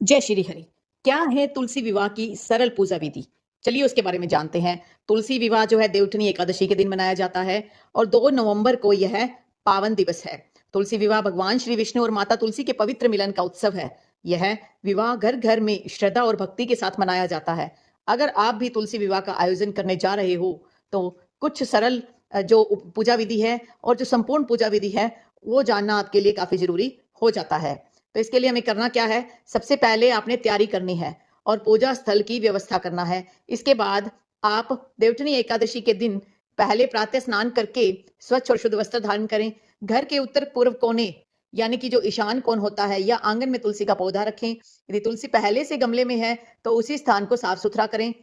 जय श्री हरि। क्या है तुलसी विवाह की सरल पूजा विधि? चलिए उसके बारे में जानते हैं। तुलसी विवाह जो है देवउठनी एकादशी के दिन मनाया जाता है और 2 नवंबर को यह पावन दिवस है। तुलसी विवाह भगवान श्री विष्णु और माता तुलसी के पवित्र मिलन का उत्सव है। यह विवाह घर-घर में श्रद्धा और भक्ति के साथ मनाया जाता है। अगर आप भी तुलसी विवाह का आयोजन करने जा रहे हो, तो कुछ सरल जो पूजा विधि है और जो संपूर्ण पूजा विधि है, वो जानना आपके लिए काफ़ी ज़रूरी हो जाता है। तो इसके लिए हमें करना क्या है? सबसे पहले आपने तैयारी करनी है और पूजा स्थल की व्यवस्था करना है। इसके बाद आप देवउठनी एकादशी के दिन पहले प्रातः स्नान करके स्वच्छ और शुद्ध वस्त्र धारण करें। घर के उत्तर पूर्व कोने यानी कि जो ईशान कोण होता है या आंगन में तुलसी का पौधा रखें। यदि तुलसी पहले से गमले में है तो उसी स्थान को साफ-सुथरा करें।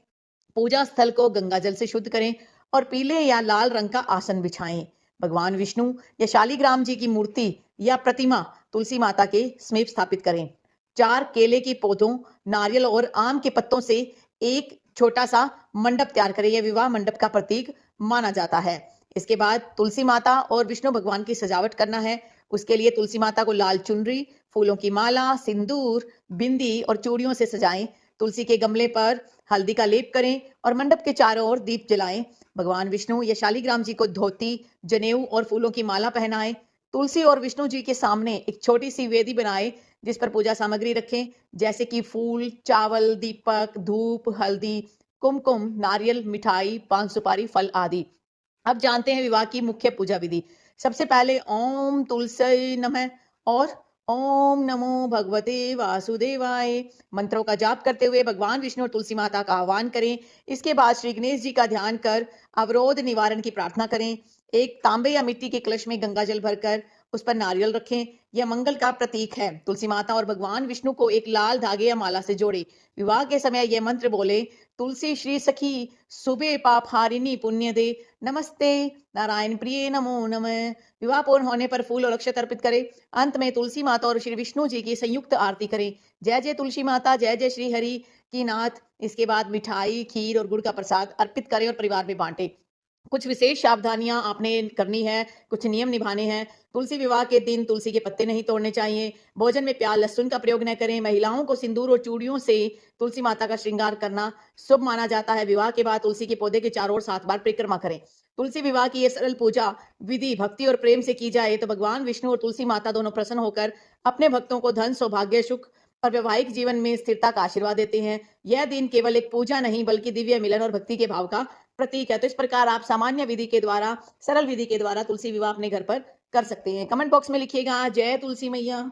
पूजा स्थल को गंगा जल से शुद्ध करें और पीले या लाल रंग का आसन बिछाएं। भगवान विष्णु या शालीग्राम जी की मूर्ति या प्रतिमा तुलसी माता के समीप स्थापित करें। 4 केले के पौधों, नारियल और आम के पत्तों से एक छोटा सा मंडप तैयार करें। यह विवाह मंडप का प्रतीक माना जाता है। इसके बाद तुलसी माता और विष्णु भगवान की सजावट करना है। उसके लिए तुलसी माता को लाल चुनरी, फूलों की माला, सिंदूर, बिंदी और चूड़ियों से सजाएं। तुलसी के गमले पर हल्दी का लेप करें और मंडप के चारों ओर दीप जलाएं। भगवान विष्णु या शालीग्राम जी को धोती, जनेऊ और फूलों की माला पहनाएं। तुलसी और विष्णु जी के सामने एक छोटी सी वेदी बनाएं जिस पर पूजा सामग्री रखें, जैसे कि फूल, चावल, दीपक, धूप, हल्दी, कुमकुम, नारियल, मिठाई, पान सुपारी, फल आदि। अब जानते हैं विवाह की मुख्य पूजा विधि। सबसे पहले ओम तुलसी नमः और ओम नमो भगवते वासुदेवाय मंत्रों का जाप करते हुए भगवान विष्णु और तुलसी माता का आह्वान करें। इसके बाद श्री गणेश जी का ध्यान कर अवरोध निवारण की प्रार्थना करें। एक तांबे या मिट्टी के कलश में गंगा जल भरकर उस पर नारियल रखें। यह मंगल का प्रतीक है। तुलसी माता और भगवान विष्णु को एक लाल धागे या माला से जोड़े। विवाह के समय यह मंत्र बोले, तुलसी श्री सखी सुबे पाप हारिणी पुण्य दे, नमस्ते नारायण प्रिय नमो नमः। विवाह पूर्ण होने पर फूल और अक्षत अर्पित करें। अंत में तुलसी माता और श्री विष्णु जी की संयुक्त आरती करें। जय जय तुलसी माता, जय जय श्री हरि की नाथ। इसके बाद मिठाई, खीर और गुड़ का प्रसाद अर्पित करें और परिवार में बांटें। कुछ विशेष सावधानियां आपने करनी है, कुछ नियम निभाने हैं। तुलसी विवाह के दिन तुलसी के पत्ते नहीं तोड़ने चाहिए। भोजन में प्याज लहसुन का प्रयोग न करें। महिलाओं को सिंदूर और चूड़ियों से तुलसी माता का श्रृंगार करना शुभ माना जाता है। विवाह के बाद तुलसी के पौधे के चारों ओर 7 बार परिक्रमा करें। तुलसी विवाह की ये सरल पूजा विधि भक्ति और प्रेम से की जाए तो भगवान विष्णु और तुलसी माता दोनों प्रसन्न होकर अपने भक्तों को धन, सौभाग्य, सुख और वैवाहिक जीवन में स्थिरता का आशीर्वाद देते हैं। यह दिन केवल एक पूजा नहीं बल्कि दिव्य मिलन और भक्ति के भाव का प्रतीक है। तो इस प्रकार आप सामान्य विधि के द्वारा, सरल विधि के द्वारा तुलसी विवाह अपने घर पर कर सकते हैं। कमेंट बॉक्स में लिखिएगा जय तुलसी मैया।